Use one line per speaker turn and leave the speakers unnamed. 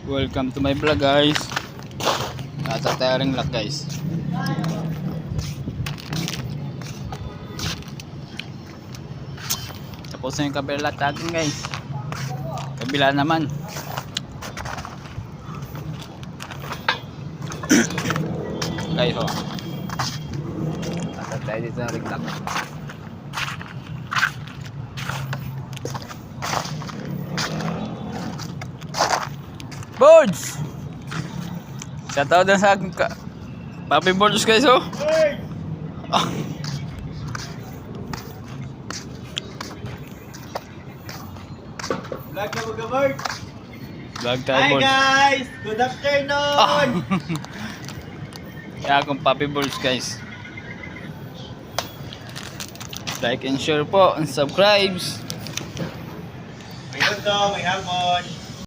Welcome to my vlog guys. Nasa tiring lock guys. Tapos na yung kabila natin guys. Kabila naman. Guys oh. Nasa tayo dito na ring lock. Birds! Shoutout na sa akin ka. Papi Birds guys oh. Oh.
Vlog na mag-abort.
Vlog tayo
Hi
Birds.
guys! Good afternoon!
Oh. Kaya akong Papi Birds guys. Like and share po and subscribe.
May luto, may hamon.